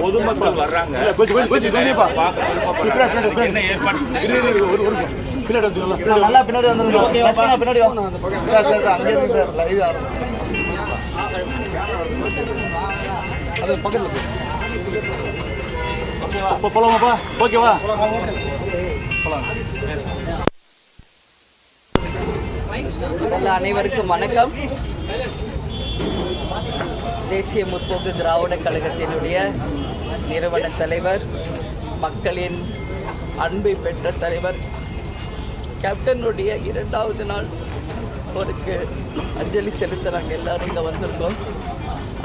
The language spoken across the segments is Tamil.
பொதுமக்கள் வர்றாங்க, என்ன ஏற்பாடு பின்னாடி அது பக்கத்தில் போலாமாப்பா? ஓகேவா? அனைவருக்கும் வணக்கம். தேசிய முற்போக்கு திராவிட கழகத்தினுடைய நிறுவன தலைவர், மக்களின் அன்பை பெற்ற தலைவர் கேப்டனுடைய 2வது நாள் அவருக்கு அஞ்சலி செலுத்த நாங்கள் எல்லோரும் இங்கே வந்திருக்கோம்.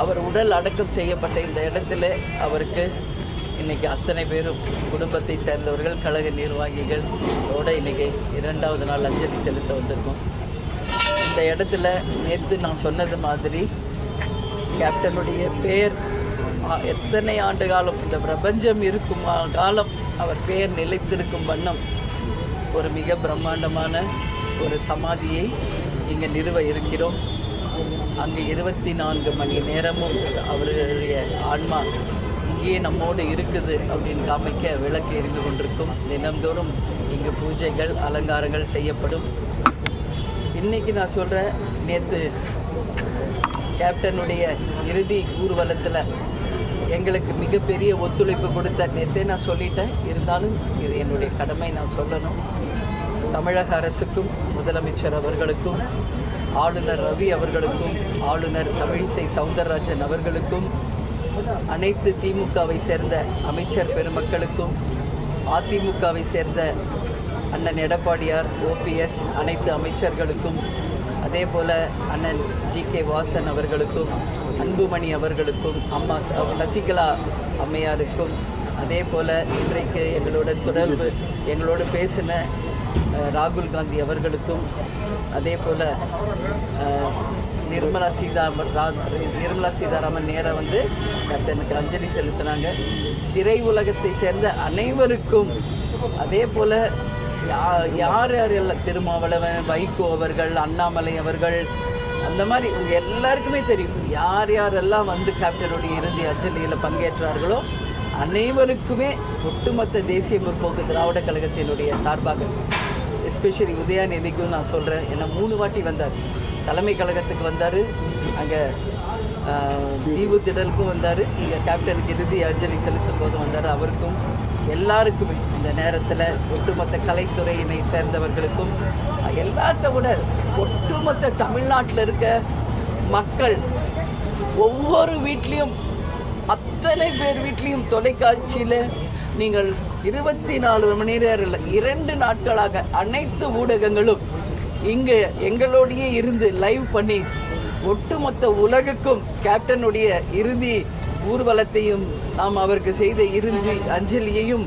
அவர் உடல் அடக்கம் செய்யப்பட்ட இந்த இடத்துல அவருக்கு இன்றைக்கி அத்தனை பேரும் குடும்பத்தை சேர்ந்தவர்கள், கழக நிர்வாகிகளோடு இன்றைக்கி 2வது நாள் அஞ்சலி செலுத்த வந்திருக்கோம். இந்த இடத்துல நேற்று நான் சொன்னது மாதிரி கேப்டனுடைய பேர் எத்தனை ஆண்டு காலம் இந்த பிரபஞ்சம் இருக்கும் காலம் அவர் பெயர் நிலைத்திருக்கும் வண்ணம் ஒரு மிக பிரம்மாண்டமான ஒரு சமாதியை இங்கே நிறுவ இருக்கிறோம். அங்கே 24 மணி நேரமும் அவருடைய ஆன்மா இங்கேயே நம்மோடு இருக்குது அப்படின்னு காமிக்க விளக்கு எரிந்து கொண்டிருக்கும். தினந்தோறும் இங்கு பூஜைகள் அலங்காரங்கள் செய்யப்படும். இன்றைக்கி நான் சொல்கிறேன், நேற்று கேப்டனுடைய இறுதி ஊர்வலத்தில் எங்களுக்கு மிகப்பெரிய ஒத்துழைப்பு கொடுத்த நேற்றே நான் சொல்லிட்டேன், இருந்தாலும் இது என்னுடைய கடமை நான் சொல்லணும். தமிழக அரசுக்கும் முதலமைச்சர் அவர்களுக்கும் ஆளுநர் ரவி அவர்களுக்கும் ஆளுநர் தமிழிசை சவுந்தரராஜன் அவர்களுக்கும் அனைத்து திமுகவை சேர்ந்த அமைச்சர் பெருமக்களுக்கும் அதிமுகவை சேர்ந்த அண்ணன் எடப்பாடியார், ஓபிஎஸ் அனைத்து அமைச்சர்களுக்கும், அதே போல் அண்ணன் ஜி.கே. வாசன் அவர்களுக்கும், அன்புமணி அவர்களுக்கும், அம்மா சசிகலா அம்மையாருக்கும், அதே போல் இன்றைக்கு எங்களோடு பேசின ராகுல் காந்தி அவர்களுக்கும், அதே போல் நிர்மலா சீதாராமன் நேராக வந்து கேப்டனுக்கு அஞ்சலி செலுத்தினாங்க. திரை உலகத்தை சேர்ந்த அனைவருக்கும், அதே போல் யார் யாரெல்லாம் திருமாவளவன், வைகோ அவர்கள், அண்ணாமலை அவர்கள், அந்த மாதிரி இவங்க எல்லாருக்குமே தெரியும் யார் யாரெல்லாம் வந்து கேப்டனுடைய இறுதி அஞ்சலியில் பங்கேற்றார்களோ அனைவருக்குமே ஒட்டுமொத்த தேசிய முற்போக்கு திராவிட கழகத்தினுடைய சார்பாக, எஸ்பெஷலி உதயாநிதிக்கும் நான் சொல்கிறேன். ஏன்னா 3 வாட்டி வந்தார், தலைமை கழகத்துக்கு வந்தார், அங்கே தீவு திடலுக்கும் வந்தார், இங்கே கேப்டனுக்கு இறுதி அஞ்சலி செலுத்தும் போது வந்தார். அவருக்கும் எல்லாருக்குமே இந்த நேரத்தில் ஒட்டுமொத்த கலைத்துறையினை சேர்ந்தவர்களுக்கும், எல்லாத்த விட ஒட்டுமொத்த தமிழ்நாட்டில் இருக்க மக்கள் ஒவ்வொரு வீட்லேயும், அத்தனை பேர் வீட்லேயும் தொலைக்காட்சியில் நீங்கள் 24 மணி நேரம் இல்லை, 2 நாட்களாக அனைத்து ஊடகங்களும் இங்கே எங்களோடையே இருந்து லைவ் பண்ணி ஒட்டுமொத்த உலகுக்கும் கேப்டனுடைய இறுதி ஊர்வலத்தையும் நாம் அவருக்கு செய்த இறுதி அஞ்சலியையும்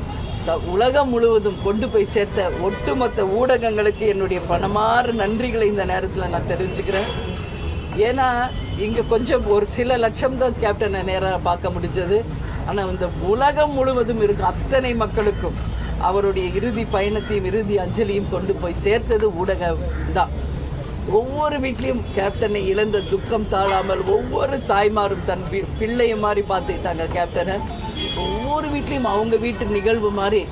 உலகம் முழுவதும் கொண்டு போய் சேர்த்த ஒட்டுமொத்த ஊடகங்களுக்கு என்னுடைய பணமாற நன்றிகளை இந்த நேரத்தில் நான் தெரிவிச்சுக்கிறேன். ஏன்னா இங்கே கொஞ்சம் ஒரு சில லட்சம் தான் கேப்டனை நேராக பார்க்க முடிஞ்சது. ஆனால் இந்த உலகம் முழுவதும் இருக்கும் அத்தனை மக்களுக்கும் அவருடைய இறுதி பயணத்தையும் இறுதி அஞ்சலியும் கொண்டு போய் சேர்த்தது ஊடகம் தான். ஒவ்வொரு வீட்லேயும் கேப்டனை இழந்த துக்கம் தாழாமல் ஒவ்வொரு தாய்மாரும் தன் பிள்ளையை மாதிரி பார்த்துக்கிட்டாங்க கேப்டனை. ஒவ்வொரு வீட்லேயும் அவங்க வீட்டு நிகழ்வு மாதிரி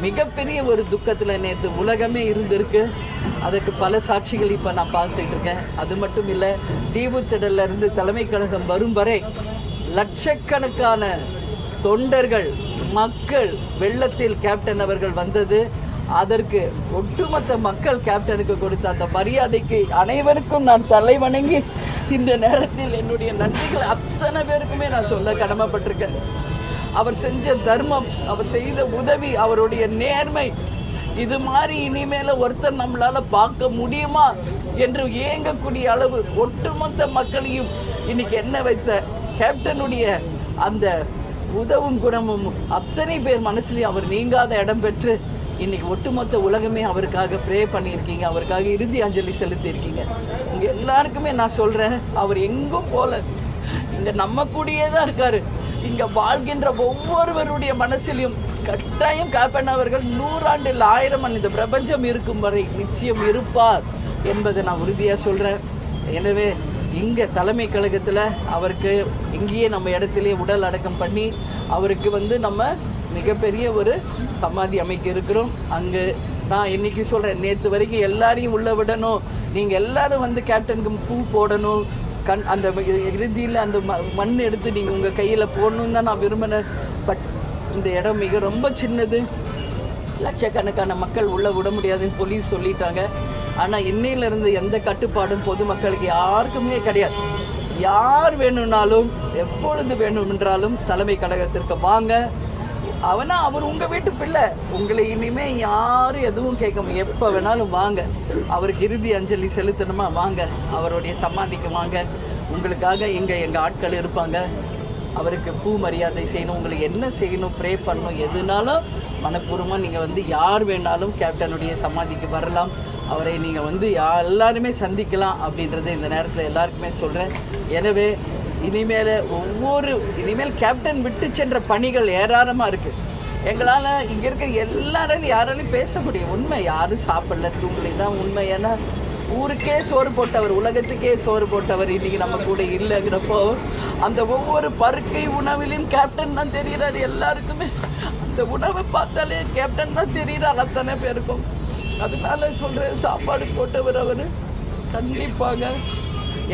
மிகப்பெரிய ஒரு துக்கத்தில் நேற்று உலகமே இருந்திருக்கு. அதுக்கு பல சாட்சிகள் இப்போ நான் பார்த்துட்டு இருக்கேன். அது மட்டும் இல்லை, தீவு திடலிருந்து தலைமை கழகம் வரும் வரை லட்சக்கணக்கான தொண்டர்கள், மக்கள் வெள்ளத்தில் கேப்டன் அவர்கள் வந்தது. அதற்கு ஒட்டுமொத்த மக்கள் கேப்டனுக்கு கொடுத்த அந்த மரியாதைக்கு அனைவருக்கும் நான் தலை வணங்கி இந்த நேரத்தில் என்னுடைய நன்றிகள் அத்தனை பேருக்குமே நான் சொல்ல கடமைப்பட்டிருக்கேன். அவர் செஞ்ச தர்மம், அவர் செய்த உதவி, அவருடைய நேர்மை, இது மாதிரி இனிமேல ஒருத்தர் நம்மளால் பார்க்க முடியுமா என்று ஏங்கக்கூடிய அளவு ஒட்டுமொத்த மக்களையும் இன்னைக்கு என்ன வைத்த கேப்டனுடைய அந்த உதவும் குணமும் அத்தனை பேர் மனசுலையும் அவர் நீங்காத இடம் பெற்று இன்னைக்கு ஒட்டுமொத்த உலகமே அவருக்காக ப்ரே பண்ணியிருக்கீங்க, அவருக்காக இறுதி அஞ்சலி செலுத்தியிருக்கீங்க. உங்கள் எல்லாருக்குமே நான் சொல்கிறேன், அவர் எங்கும் போல இங்கே நம்ம கூடயே தான் இருக்கார். இங்கே வாழ்கின்ற ஒவ்வொருவருடைய மனசிலையும் கட்டாயம் கேப்டன் அவர்கள் 100 ஆண்டு இல்லை 1000 ஆண்டு இந்த பிரபஞ்சம் இருக்கும் வரை நிச்சயம் இருப்பார் என்பதை நான் உறுதியாக சொல்கிறேன். எனவே இங்கே தலைமை கழகத்தில் அவருக்கு இங்கேயே நம்ம இடத்துலையே உடல் அடக்கம் பண்ணி அவருக்கு வந்து நம்ம மிகப்பெரிய ஒரு சமாதி அமைக்க இருக்கிறோம். அங்கே நான் இன்னைக்கு சொல்கிறேன், நேற்று வரைக்கும் எல்லாரையும் உள்ள விடணும், நீங்கள் எல்லாரும் வந்து கேப்டனுக்கு பூ போடணும், அந்த இறுதியில் அந்த மண் எடுத்து நீங்கள் உங்கள் கையில் போடணுன்னு தான் நான் விரும்பினேன். பட் இந்த இடம் மிக ரொம்ப சின்னது, லட்சக்கணக்கான மக்கள் உள்ளே விட முடியாதுன்னு போலீஸ் சொல்லிட்டாங்க. ஆனால் இன்னையிலேருந்து எந்த கட்டுப்பாடும் பொதுமக்களுக்கு யாருக்குமே கிடையாது. யார் வேணும்னாலும் எப்பொழுது வேணுமென்றாலும் தலைமை கழகத்திற்கு வாங்க. அவர் உங்கள் வீட்டு பிள்ளை, உங்களை இனிமேல் யாரும் எதுவும் கேட்க, எப்போ வேணாலும் வாங்க. அவருக்கு இறுதி அஞ்சலி செலுத்தணுமா வாங்க, அவருடைய சமாதிக்கு வாங்க. உங்களுக்காக இங்கே எங்கள் ஆட்கள் இருப்பாங்க. அவருக்கு பூ மரியாதை செய்யணும், உங்களுக்கு என்ன செய்யணும், ப்ரே பண்ணணும், எதுனாலும் மனப்பூர்வமாக நீங்கள் வந்து யார் வேணாலும் கேப்டனுடைய சமாதிக்கு வரலாம். அவரை நீங்கள் வந்து எல்லாருமே சந்திக்கலாம் அப்படின்றத இந்த நேரத்தில் எல்லாருக்குமே சொல்கிறேன். எனவே இனிமேல் கேப்டன் விட்டு சென்ற பணிகள் ஏராளமாக இருக்குது. எங்களால் இங்கே இருக்க எல்லாராலையும் யாராலையும் பேச முடியும். உண்மை, யாரும் சாப்பிடல தூங்கலை தான் உண்மை. ஏன்னா ஊருக்கே சோறு போட்டவர், உலகத்துக்கே சோறு போட்டவர் இன்றைக்கி நம்ம கூட இல்லைங்கிறப்போ அந்த ஒவ்வொரு பருக்கை உணவிலையும் கேப்டன் தான் தெரிகிறார் எல்லாருக்குமே. அந்த உணவை பார்த்தாலே கேப்டன் தான் தெரிகிறார் அத்தனை பேருக்கும். அதனால சொல்கிறேன், சாப்பாடு போட்டவர் அவர். கண்டிப்பாக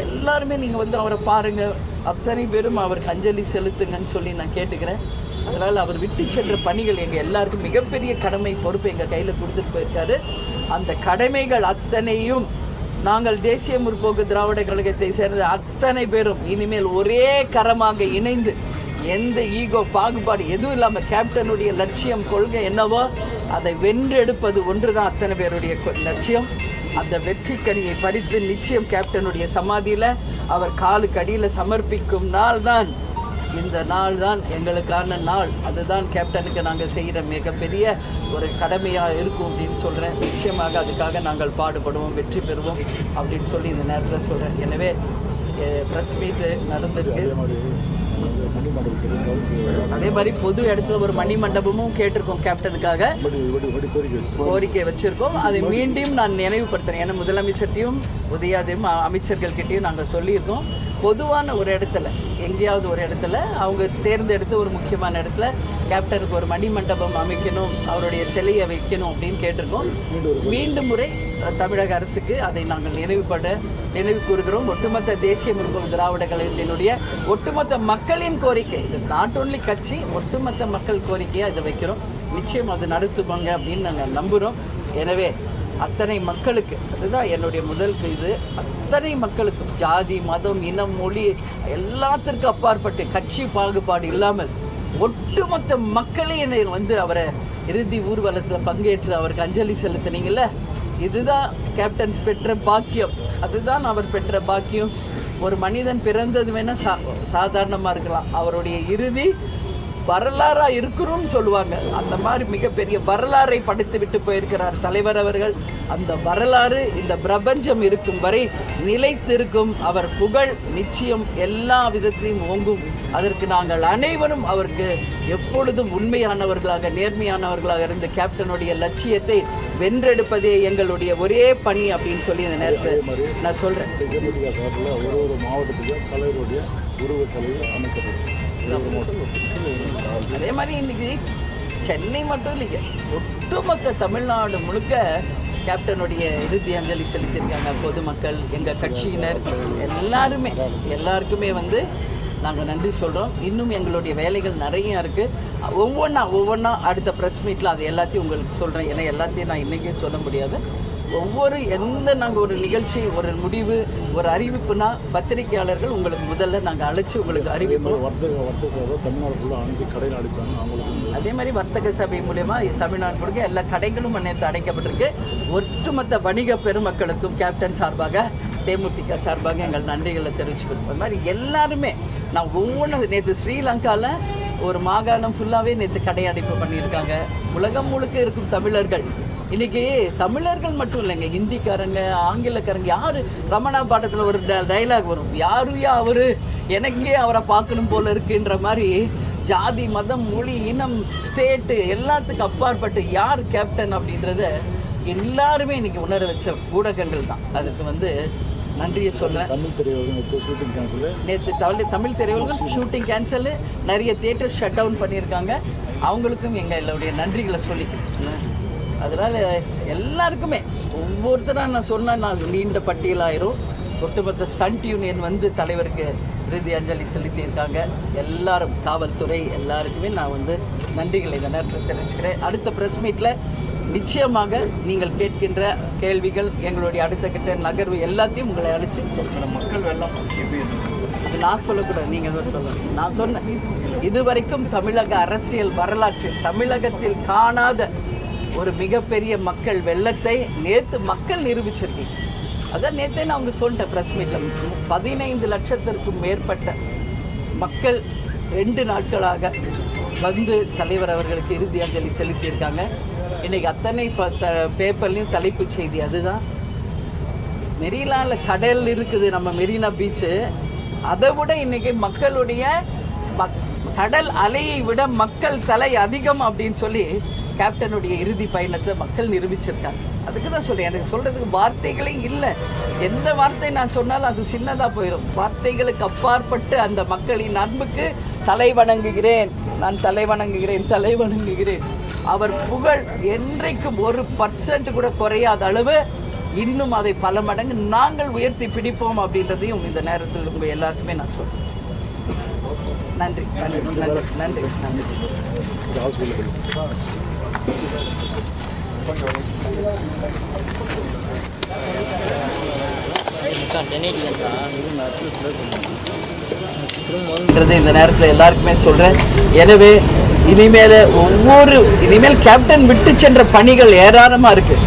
எல்லாருமே நீங்கள் வந்து அவரை பாருங்கள், அத்தனை பேரும் அவருக்கு அஞ்சலி செலுத்துங்கன்னு சொல்லி நான் கேட்டுக்கிறேன். அதனால் அவர் விட்டு சென்ற பணிகள் எங்கள் எல்லாருக்கும் மிகப்பெரிய கடமை, பொறுப்பு எங்கள் கையில் கொடுத்துட்டு போயிருக்காரு. அந்த கடமைகள் அத்தனையும் நாங்கள் தேசிய முற்போக்கு திராவிட கழகத்தை சேர்ந்த அத்தனை பேரும் இனிமேல் ஒரே கரமாக இணைந்து எந்த ஈகோ பாகுபாடு எதுவும் இல்லாமல் கேப்டனுடைய லட்சியம், கொள்கை என்னவோ அதை வென்றெடுப்பது ஒன்று தான் அத்தனை பேருடைய லட்சியம். அந்த வெற்றிக்கனியை பறித்து நிச்சயம் கேப்டனுடைய சமாதியில் அவர் காலுக்கு அடியில் சமர்ப்பிக்கும் நாள் தான் இந்த நாள் தான் எங்களுக்கான நாள். அதுதான் கேப்டனுக்கு நாங்கள் செய்கிற மிகப்பெரிய ஒரு கடமையாக இருக்கும் அப்படின்னு சொல்கிறேன். நிச்சயமாக அதுக்காக நாங்கள் பாடுபடுவோம், வெற்றி பெறுவோம் அப்படின்னு சொல்லி இந்த நேரத்தில் சொல்கிறேன். எனவே ப்ரெஸ் மீட்டு நடந்திருக்கு. அதே மாதிரி பொது இடத்துல ஒரு மணி மண்டபமும் கேட்டிருக்கோம், கேப்டனுக்காக கோரிக்கை வச்சிருக்கோம். அதை மீண்டும் நான் நினைவுபடுத்துறேன். ஏன்னா முதலமைச்சர்கிட்டையும் உதயாதையும் அமைச்சர்கள்கிட்டையும் நாங்கள் சொல்லியிருக்கோம். பொதுவான ஒரு இடத்துல, எங்கேயாவது ஒரு இடத்துல அவங்க தேர்ந்தெடுத்து ஒரு முக்கியமான இடத்துல கேப்டனுக்கு ஒரு மணி மண்டபம் அமைக்கணும், அவருடைய சிலையை வைக்கணும் அப்படின்னு கேட்டிருக்கோம். மீண்டும் முறை தமிழக அரசுக்கு அதை நாங்கள் நினைவு கூறுகிறோம். ஒட்டுமொத்த தேசிய முற்போக்கு திராவிட கழகத்தினுடைய ஒட்டுமொத்த மக்களின் கோரிக்கை, இது நாட் ஓன்லி கட்சி, ஒட்டுமொத்த மக்கள் கோரிக்கையாக இதை வைக்கிறோம். நிச்சயம் அது நடத்துவாங்க அப்படின்னு நாங்கள் நம்புகிறோம். எனவே அத்தனை மக்களுக்கு, அதுதான் என்னுடைய முதல் இது, அத்தனை மக்களுக்கும் ஜாதி மதம் இனம் மொழி எல்லாத்திற்கும் அப்பாற்பட்டு கட்சி பாகுபாடு இல்லாமல் ஒட்டுமொத்த மக்களே என்னை வந்து அவரை இறுதி ஊர்வலத்தில் பங்கேற்று அவருக்கு அஞ்சலி செலுத்தினீங்கள்ல, இதுதான் கேப்டன் பெற்ற பாக்கியம். அதுதான் அவர் பெற்ற பாக்கியம். ஒரு மனிதன் பிறந்தது வேணால் சாதாரணமாக இருக்கலாம், அவருடைய இறுதி வரலாறாக இருக்கணும்னு சொல்லுவாங்க. அந்த மாதிரி மிகப்பெரிய வரலாறை படைத்து விட்டு போயிருக்கிறார் தலைவர் அவர்கள். அந்த வரலாறு இந்த பிரபஞ்சம் இருக்கும் வரை நிலைத்திருக்கும். அவர் புகழ் நிச்சயம் எல்லா விதத்திலையும் ஓங்கும். அதற்கு நாங்கள் அனைவரும் அவருக்கு எப்பொழுதும் உண்மையானவர்களாக நேர்மையானவர்களாக இருந்து கேப்டனுடைய லட்சியத்தை வென்றெடுப்பதே எங்களுடைய ஒரே பணி அப்படின்னு சொல்லி இந்த நேரத்தில் நான் சொல்கிறேன். ஒரு மாவட்டத்துக்கு தலைவருடைய உருவ சிலை அமைக்கப்படும். அதே மாதிரி இன்னைக்கு சென்னை மட்டும் இல்லைங்க, ஒட்டுமொத்த தமிழ்நாடு முழுக்க கேப்டனுடைய இறுதி அஞ்சலி செலுத்தியிருக்காங்க பொதுமக்கள், எங்கள் கட்சியினர் எல்லாருக்குமே வந்து நாங்கள் நன்றி சொல்கிறோம். இன்னும் எங்களுடைய வேலைகள் நிறையா இருக்குது. ஒவ்வொன்றா அடுத்த ப்ரெஸ் மீட்டில் அது எல்லாத்தையும் உங்களுக்கு சொல்கிறேன். ஏன்னா எல்லாத்தையும் நான் இன்றைக்கே சொல்ல முடியாது. நாங்கள் ஒரு நிகழ்ச்சி, ஒரு முடிவு, ஒரு அறிவிப்புனா பத்திரிகையாளர்கள் உங்களுக்கு முதல்ல நாங்கள் அழைச்சி உங்களுக்கு அறிவிப்போம். அதே மாதிரி வர்த்தக சபை மூலமா தமிழ்நாடு முழுக்க எல்லா கடைகளும் நேற்று அடைக்கப்பட்டிருக்கு. ஒட்டுமொத்த வணிக பெருமக்களுக்கும் கேப்டன் சார்பாக, தேமுதிக சார்பாக எங்கள் நன்றிகளை தெரிவிச்சுக்கணும். அது மாதிரி எல்லாருமே நான் ஒவ்வொன்றும் நேற்று ஸ்ரீலங்காவில் ஒரு மாகாணம் ஃபுல்லாகவே நேற்று கடையடைப்பு பண்ணியிருக்காங்க. உலகம் முழுக்க இருக்கும் தமிழர்கள் இன்றைக்கி, தமிழர்கள் மட்டும் இல்லைங்க, ஹிந்திக்காரங்க ஆங்கிலக்காரங்க, யார் ரமணா பாட்டத்தில் ஒரு டைலாக் வரும், யாருயா அவர், எனக்கே அவரை பார்க்கணும் போல இருக்குன்ற மாதிரி ஜாதி மதம் மொழி இனம் ஸ்டேட்டு எல்லாத்துக்கும் அப்பாற்பட்டு யார் கேப்டன் அப்படின்றத எல்லாருமே இன்றைக்கி உணர வச்ச ஊடகங்கள் தான். அதுக்கு வந்து நன்றியை சொல்கிறேன். தமிழ் திரையுலகம் ஷூட்டிங் கேன்சல், நேற்று தமிழ் திரையுலகம் ஷூட்டிங் கேன்சல், நிறைய தியேட்டர் ஷட் டவுன் பண்ணியிருக்காங்க. அவங்களுக்கும் எங்களுடைய நன்றிகளை சொல்லிக்கிறேன். அதனால் எல்லாருக்குமே ஒவ்வொருத்தராக நான் சொன்னால் நான் நீண்ட பட்டியலாயிரும். ஒட்டுமொத்த ஸ்டண்ட் யூனியன் வந்து தலைவருக்கு இறுதி அஞ்சலி செலுத்தியிருக்காங்க. எல்லாரும் காவல்துறை எல்லாருக்குமே நான் நன்றிகளை இந்த நேரத்தில் தெரிவிச்சுக்கிறேன். அடுத்த ப்ரெஸ் மீட்டில் நிச்சயமாக நீங்கள் கேட்கின்ற கேள்விகள், எங்களுடைய அடுத்த கிட்ட நகர்வு எல்லாத்தையும் உங்களை அழைச்சி சொல்கிறேன். மக்கள் வெள்ளம் இது நான் சொல்லக்கூடாது, நீங்கள் தான் சொல்லணும். நான் சொன்னேன், இதுவரைக்கும் தமிழக அரசியல் வரலாற்று தமிழகத்தில் காணாத ஒரு மிகப்பெரிய மக்கள் வெள்ளத்தை நேற்று மக்கள் நிரூபிச்சிருக்கீங்க. அதான் நேற்றே நான் அவங்க சொல்லிட்டேன் ப்ரெஸ் மீட்டில். 15 லட்சத்திற்கும் மேற்பட்ட மக்கள் 2 நாட்களாக தலைவர் அவர்களுக்கு இறுதி அஞ்சலி செலுத்தியிருக்காங்க. இன்றைக்கி அத்தனை பேப்பர்லேயும் தலைப்புச் செய்தி அதுதான். மெரினாவில் கடல் இருக்குது, நம்ம மெரினா பீச்சு. அதை விட இன்றைக்கி மக்களுடைய கடல் அலையை விட மக்கள் தலை அதிகம் அப்படின்னு சொல்லி கேப்டனுடைய இறுதி பயணத்தில் மக்கள் நிரூபிச்சிருக்காங்க. அதுக்கு தான் சொல்கிறேன், எனக்கு சொல்கிறதுக்கு வார்த்தைகளே இல்லை. எந்த வார்த்தை நான் சொன்னாலும் அது சின்னதாக போயிடும். வார்த்தைகளுக்கு அப்பாற்பட்டு அந்த மக்களின் அன்புக்கு தலை வணங்குகிறேன், நான் தலை வணங்குகிறேன். அவர் புகழ் என்றைக்கும் 1% கூட குறையாத அளவு இன்னும் அதை பல மடங்கு நாங்கள் உயர்த்தி பிடிப்போம் அப்படின்றதையும் இந்த நேரத்தில் உங்கள் எல்லாருக்குமே நான் சொல்கிறேன். நன்றி நன்றி நன்றி நன்றி நன்றி. இந்த நேரத்தில் எல்லாருக்குமே சொல்கிறேன். எனவே இனிமேல் கேப்டன் விட்டு சென்ற பணிகள் ஏராளமாக இருக்குது.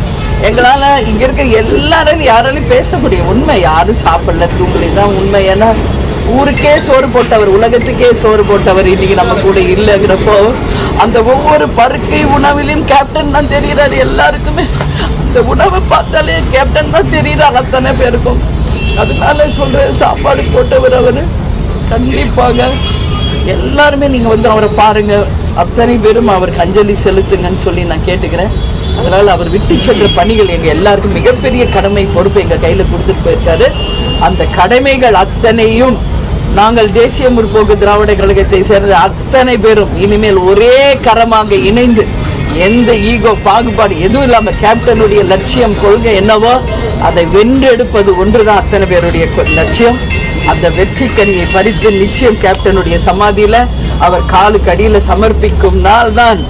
எங்களால் இங்கே இருக்க எல்லாராலையும் யாராலையும் பேச முடியும். உண்மை, யாரும் சாப்பிடல தூங்கலை தான் உண்மை. ஏன்னா ஊருக்கே சோறு போட்டவர், உலகத்துக்கே சோறு போட்டவர் இன்றைக்கி நம்ம கூட இல்லைங்கிறப்போ அந்த ஒவ்வொரு பருக்கை உணவிலையும் கேப்டன் தான் தெரிகிறார் எல்லாருக்குமே. அந்த உணவை பார்த்தாலே கேப்டன் தான் தெரிகிறார் அத்தனை பேருக்கும். அதனால சொல்கிறேன், சாப்பாடு போட்டவர் அவர். கண்டிப்பாக எல்லாருமே நீங்கள் அவரை பாருங்கள், அத்தனை பேரும் அவருக்கு அஞ்சலி செலுத்துங்கன்னு சொல்லி நான் கேட்டுக்கிறேன். அதனால் அவர் விட்டு சென்ற பணிகள் எங்கள் எல்லாருக்கும் மிகப்பெரிய கடமை பொறுப்பு எங்கள் கையில் கொடுத்துட்டு போயிருக்காரு. அந்த கடமைகள் அத்தனையும் நாங்கள் தேசிய முற்போக்கு திராவிட கழகத்தை சேர்ந்த அத்தனை பேரும் இனிமேல் ஒரே கரமாக இணைந்து எந்த ஈகோ பாகுபாடு எதுவும் இல்லாமல் கேப்டனுடைய லட்சியம் கொள்கை என்னவோ அதை வென்றெடுப்பது ஒன்றுதான் அத்தனை பேருடைய லட்சியம். அந்த வெற்றி கனியை பறித்து நிச்சயம் கேப்டனுடைய சமாதியில் அவர் காலுக்கு அடியில் சமர்ப்பிக்கும் நாள் தான்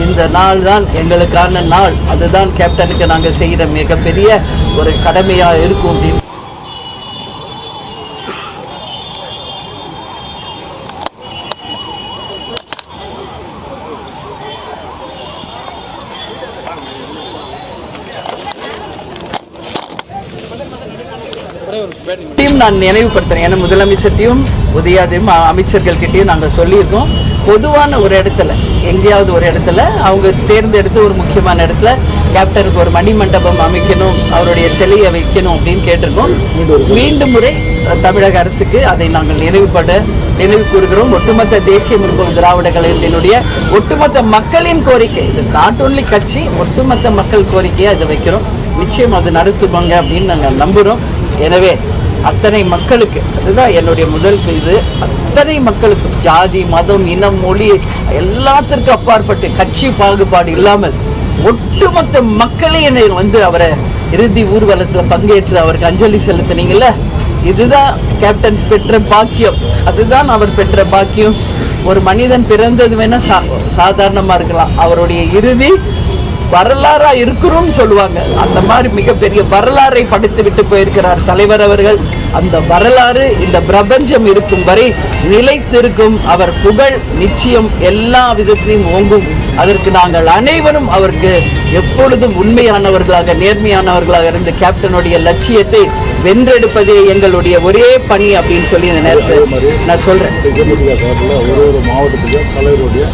இந்த நாள் தான் எங்களுக்கான நாள். அதுதான் கேப்டனுக்கு நாங்கள் செய்கிற மிகப்பெரிய ஒரு கடமையாக இருக்கும் அப்படின்னு நான் நினைவுபடுத்துறேன். ஏன்னா முதலமைச்சர்கிட்டையும் உதயாதையும் அமைச்சர்கள்கிட்டையும் நாங்கள் சொல்லியிருக்கோம். பொதுவான ஒரு இடத்துல, எங்கேயாவது ஒரு இடத்துல அவங்க தேர்ந்தெடுத்து ஒரு முக்கியமான இடத்துல கேப்டனுக்கு ஒரு மணிமண்டபம் அமைக்கணும், அவருடைய சிலையை வைக்கணும் அப்படின்னு கேட்டிருக்கோம். மீண்டும் முறை தமிழக அரசுக்கு அதை நாங்கள் நினைவு கூறுகிறோம். ஒட்டுமொத்த தேசிய முற்போக்கு திராவிட கழகத்தினுடைய ஒட்டுமொத்த மக்களின் கோரிக்கை, இது நாட் ஒன்லி கட்சி, ஒட்டுமொத்த மக்கள் கோரிக்கையை அதை வைக்கிறோம். நிச்சயம் அது நடத்துவாங்க அப்படின்னு நாங்கள் நம்புகிறோம். எனவே அத்தனை மக்களுக்கு, அதுதான் என்னுடைய முதல் இது, அத்தனை மக்களுக்கும் ஜாதி மதம் இனம் மொழி எல்லாத்திற்கும் அப்பாற்பட்டு கட்சி பாகுபாடு இல்லாமல் ஒட்டுமொத்த மக்களே என்னை அவரை இறுதி ஊர்வலத்தில் பங்கேற்று அவருக்கு அஞ்சலி செலுத்தினீங்கல்ல, இதுதான் கேப்டன் பெற்ற பாக்கியம். அதுதான் அவர் பெற்ற பாக்கியம். ஒரு மனிதன் பிறந்தது வேணா சாதாரணமாக இருக்கலாம், அவருடைய இறுதி வரலாறாக இருக்கிறோம்னு சொல்லுவாங்க. அந்த மாதிரி மிகப்பெரிய வரலாறை படைத்து விட்டு போயிருக்கிறார் தலைவர் அவர்கள். அந்த வரலாறு இந்த பிரபஞ்சம் இருக்கும் வரை நிலைத்திருக்கும். அவர் புகழ் நிச்சயம் எல்லா விதத்திலையும் ஓங்கும். அதற்கு நாங்கள் அனைவரும் அவருக்கு எப்பொழுதும் உண்மையானவர்களாக நேர்மையானவர்களாக இருந்து கேப்டனுடைய லட்சியத்தை வென்றெடுப்பதே எங்களுடைய ஒரே பணி அப்படின்னு சொல்லி இந்த நேரத்தில் நான் சொல்கிறேன். ஒரு மாவட்டத்துக்கு தலைவருடைய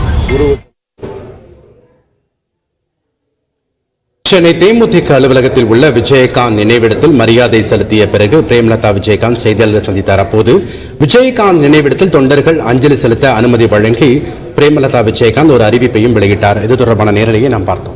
சென்னை தேமுதிக அலுவலகத்தில் உள்ள விஜயகாந்த் நினைவிடத்தில் மரியாதை செலுத்திய பிறகு பிரேமலதா விஜயகாந்த் செய்தியாளர்களை சந்தித்தார். அப்போது விஜயகாந்த் நினைவிடத்தில் தொண்டர்கள் அஞ்சலி செலுத்த அனுமதி வழங்கி பிரேமலதா விஜயகாந்த் ஒரு அறிவிப்பையும் வெளியிட்டார். இது தொடர்பான நேரடியை நாம் பார்த்தோம்.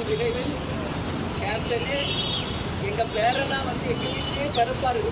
விரைவில் கேப்டனே எங்க பேரெல்லாம் வந்து எங்க வீட்டிலே பரப்பாரு.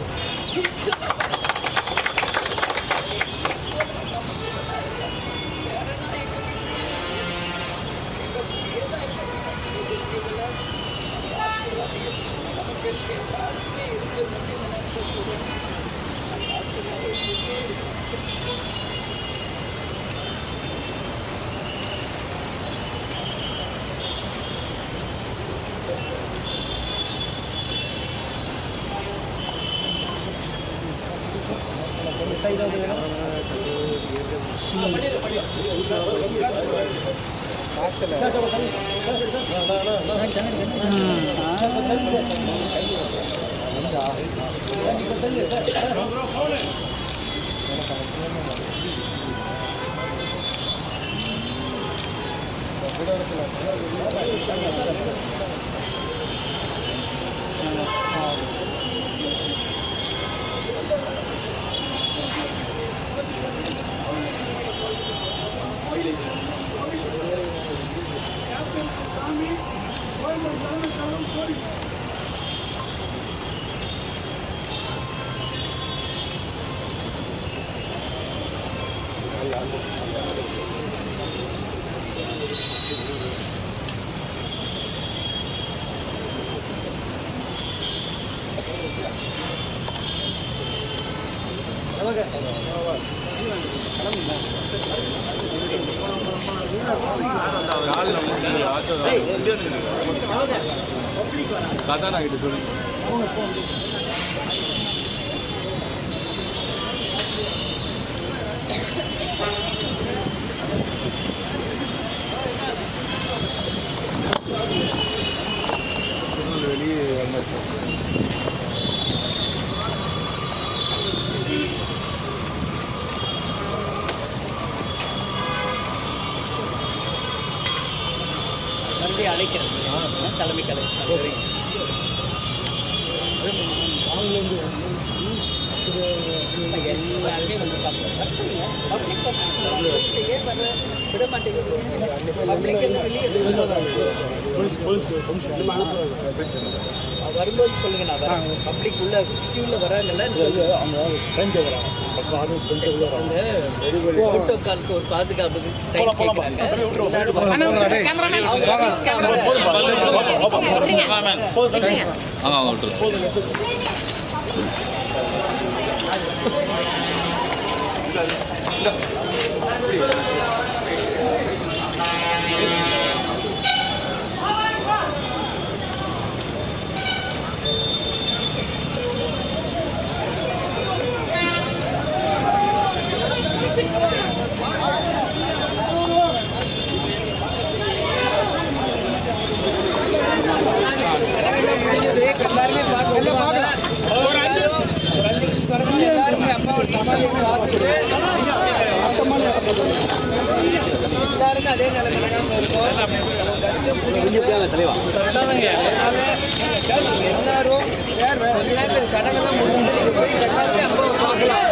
கதாநாயகிட்ட சொல்லி வெளியே நன்றி அழைக்கிறேன் தலைமை கலை எல்லாருமே வந்து விட மாட்டேங்குது. வரும்போது சொல்லுங்க, நான் வரேன். பப்ளிக் உள்ள கியூல வராங்கல்ல, போட்டோக்காலுக்கு ஒரு பாதுகாப்புக்கு டைம் கேட்குறாங்க. எல்லாருக்கும் அதே நிலைமை எல்லாரும் சடங்கெல்லாம் முடிஞ்சு போய் எல்லாருமே அம்மாவை பார்க்கலாம்.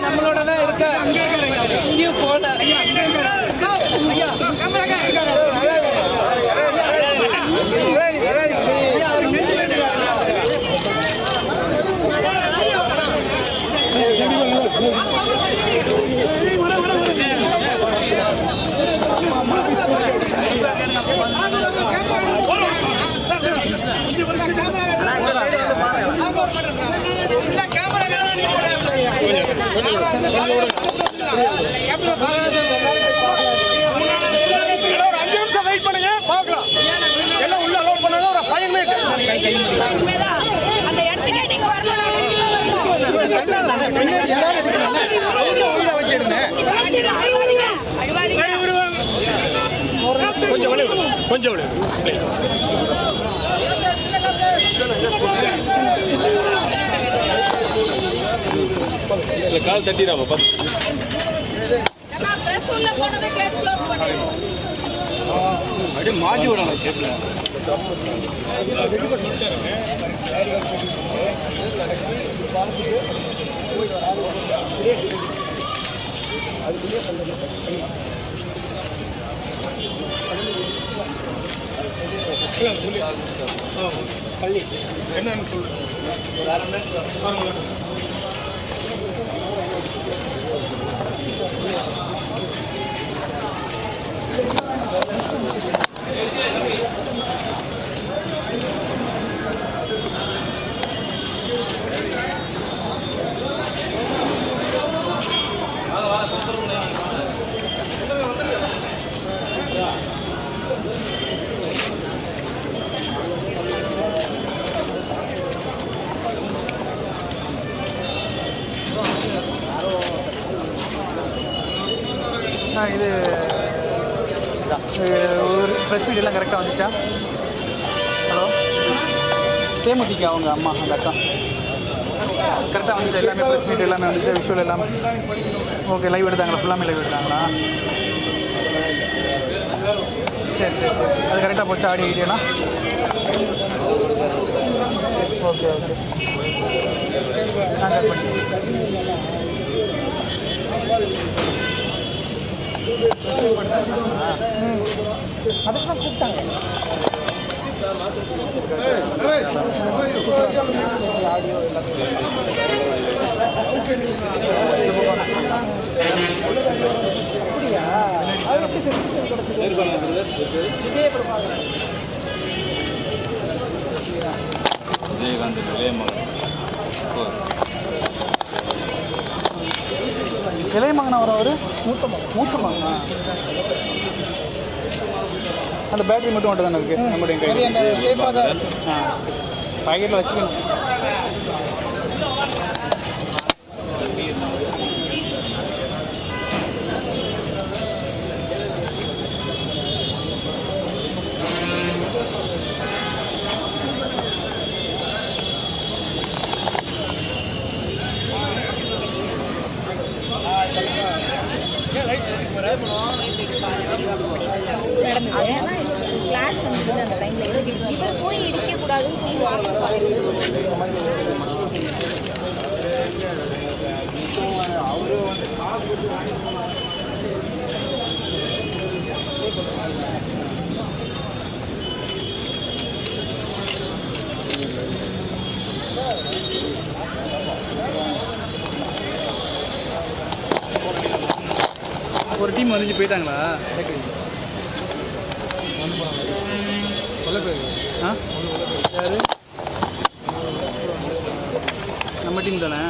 நம்மளோட தான் இருக்க இங்கேயும் போன Come on. கொஞ்சம் கால் தட்டிடாம அப்படியே மாட்டி விடணும் கேப்ல பள்ளி என்னன்னு சொல்லு ஒரு அரை மணி நேரம் இது ஒரு ப்ரெஸ் மீட் எல்லாம் கரெக்டாக வந்துச்சா? ஹலோ, தேமுதிக அவங்க அம்மா அந்த அக்கா கரெக்டாக வந்துச்சு எல்லாமே, ப்ரெஸ் மீட் எல்லாமே வந்துச்சு, விஷுவல் எல்லாமே ஓகே. லைவ் எடுத்தாங்களா? ஃபுல்லாமே லைவ் எடுத்தாங்களா? சரி சரி சரி, அது கரெக்டாக போச்சு ஆடியோ ஐடியெல்லாம்? ஓகே ஓகே, நான் கட் பண்ணி அதுக்கு தான் கூப்பிட்டாங்க. ஆடியோ விஜயகாந்த் இளையமகன் அவர் மூத்த மகனா? அந்த பேட்டரி மட்டும் மட்டும் தானே இருக்குது நம்முடைய கையில்? பாக்கெட்டில் வச்சுக்கணும். கிளாஷ் வந்து அந்த டைமில் இறங்கிடுச்சு. இவர் போய் இடிக்கக்கூடாதுன்னு சொல்லி ஒரு டீம் வந்துச்சு போயிட்டாங்களா? ஆ, யாரு? நம்ம டீம் தானே?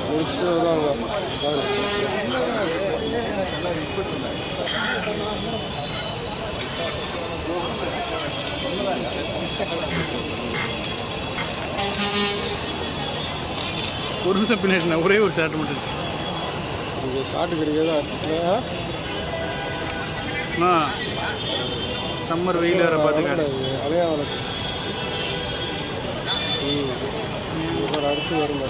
முடிச்சுட்டு வருவாங்க. ஒரு நிமிஷம் பின்னாடி ஒரே ஒரு ஷாட் மட்டும் ஷாட்டு கிடைக்காது. சம்மர் வெயில் வேறு பார்த்துக்க. அதே அவனுக்கு அடுத்து வரும்.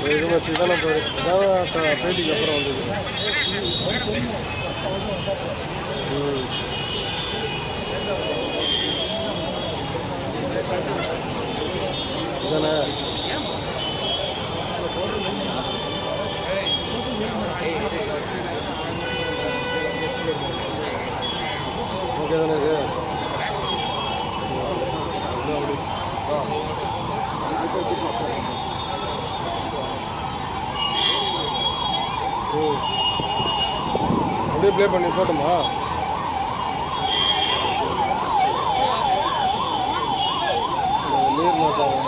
இது வச்சு தானே பேட்டிக்கு அப்புறம் வந்தது. தானே ஓகே தானே இது? அப்படியே ப்ளே பண்ணி போட்டோமா? நீர் மாத்திரம்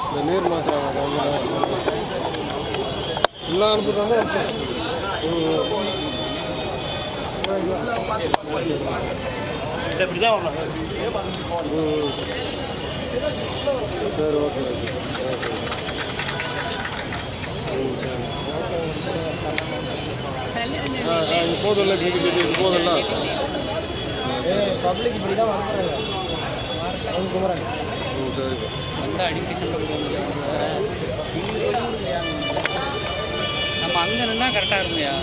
இந்த நீர் மாத்திரம் எல்லாம் அனுப்புறாங்க. சரி ஓகே சரி போதில்ல இது போதில்ல பப்ளிக் இப்படி தான் வந்துடுறாங்க. சரி வந்து அடிக்கடி சண்டை போடுவோம். நம்ம அங்கே நின்னா கரெக்டாக இருக்குங்கய்யா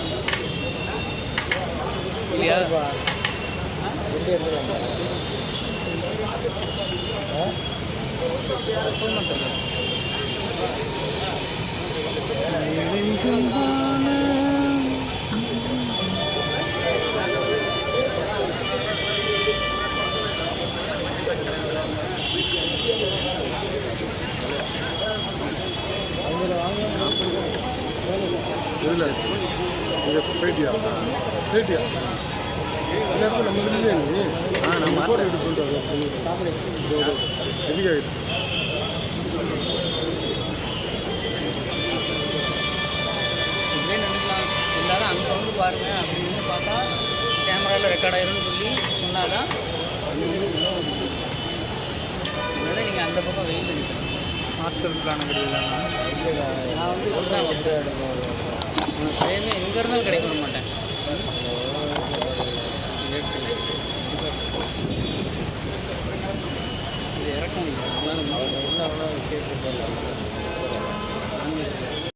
இல்லையா? எப்படி எடுத்துருவாங்க? இல்லை நீங்கள் போயிட்டியா எல்லாருக்கும் நம்ம இல்லையா நீ? நம்ம ஃபோட்டோ எடுத்து சொல்லிட்டு சாப்பிட எதுக்கு ஆகிட்டு இப்படியே நினைக்கலாம். எல்லாரும் அங்கே வந்து பாருங்க அப்படின்னு பார்த்தா கேமராவில் ரெக்கார்ட் ஆயிரும்னு சொல்லி சொன்னாதான் அதனால நீங்கள் அந்த பக்கம் வெயில் நினைக்கணும். மாஸ்டர் பிளான் கிடையாது. நான் வந்து இப்படி தான் வந்து உனக்கு ஃப்ரேமே எங்கே இருந்தாலும் கிடைக்க மாட்டேன். இது இறக்கம் இல்லை. என்ன கேட்டு